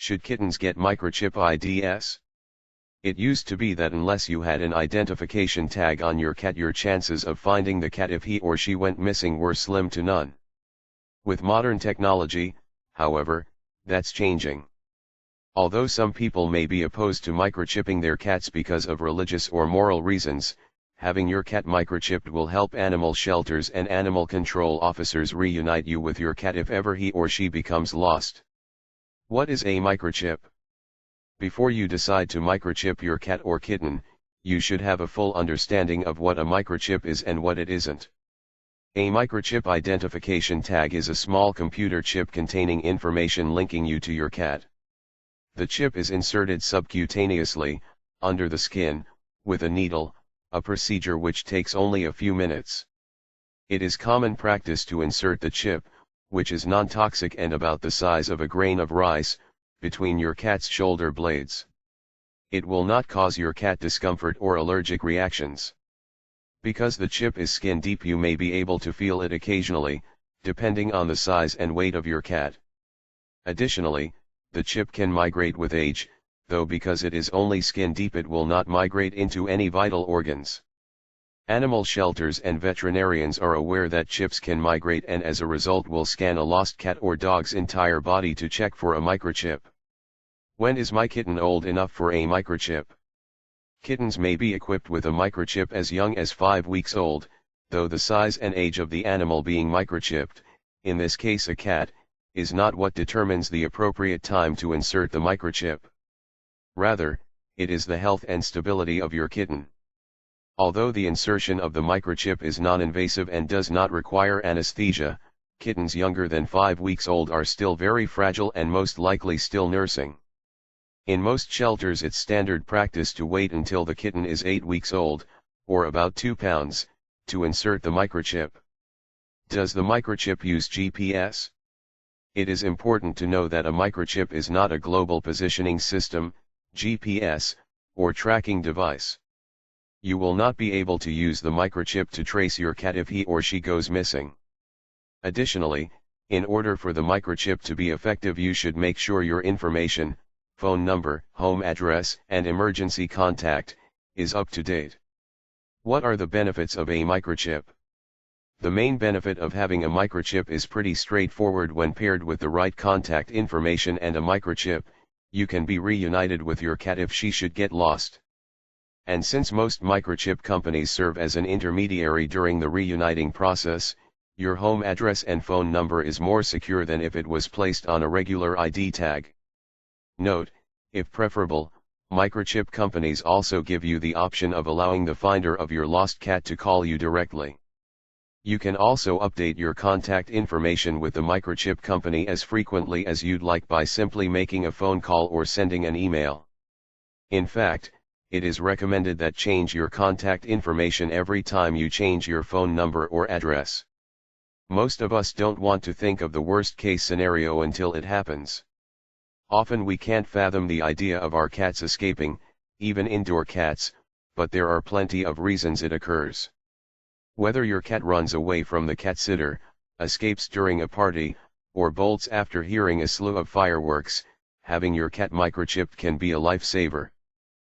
Should kittens get microchip IDs? It used to be that unless you had an identification tag on your cat, your chances of finding the cat if he or she went missing were slim to none. With modern technology, however, that's changing. Although some people may be opposed to microchipping their cats because of religious or moral reasons, having your cat microchipped will help animal shelters and animal control officers reunite you with your cat if ever he or she becomes lost. What is a microchip? Before you decide to microchip your cat or kitten, you should have a full understanding of what a microchip is and what it isn't. A microchip identification tag is a small computer chip containing information linking you to your cat. The chip is inserted subcutaneously, under the skin, with a needle, a procedure which takes only a few minutes. It is common practice to insert the chip, which is non-toxic and about the size of a grain of rice, between your cat's shoulder blades. It will not cause your cat discomfort or allergic reactions. Because the chip is skin deep, you may be able to feel it occasionally, depending on the size and weight of your cat. Additionally, the chip can migrate with age, though because it is only skin deep it will not migrate into any vital organs. Animal shelters and veterinarians are aware that chips can migrate and as a result will scan a lost cat or dog's entire body to check for a microchip. When is my kitten old enough for a microchip? Kittens may be equipped with a microchip as young as 5 weeks old, though the size and age of the animal being microchipped, in this case a cat, is not what determines the appropriate time to insert the microchip. Rather, it is the health and stability of your kitten. Although the insertion of the microchip is non-invasive and does not require anesthesia, kittens younger than 5 weeks old are still very fragile and most likely still nursing. In most shelters it's standard practice to wait until the kitten is 8 weeks old, or about 2 pounds, to insert the microchip. Does the microchip use GPS? It is important to know that a microchip is not a global positioning system, GPS, or tracking device. You will not be able to use the microchip to trace your cat if he or she goes missing. Additionally, in order for the microchip to be effective, you should make sure your information, phone number, home address, and emergency contact, is up to date. What are the benefits of a microchip? The main benefit of having a microchip is pretty straightforward. When paired with the right contact information and a microchip, you can be reunited with your cat if she should get lost. And since most microchip companies serve as an intermediary during the reuniting process, your home address and phone number is more secure than if it was placed on a regular ID tag. Note, if preferable, microchip companies also give you the option of allowing the finder of your lost cat to call you directly. You can also update your contact information with the microchip company as frequently as you'd like by simply making a phone call or sending an email. In fact, it is recommended that change your contact information every time you change your phone number or address. Most of us don't want to think of the worst case scenario until it happens. Often we can't fathom the idea of our cats escaping, even indoor cats, but there are plenty of reasons it occurs. Whether your cat runs away from the cat sitter, escapes during a party, or bolts after hearing a slew of fireworks, having your cat microchipped can be a lifesaver.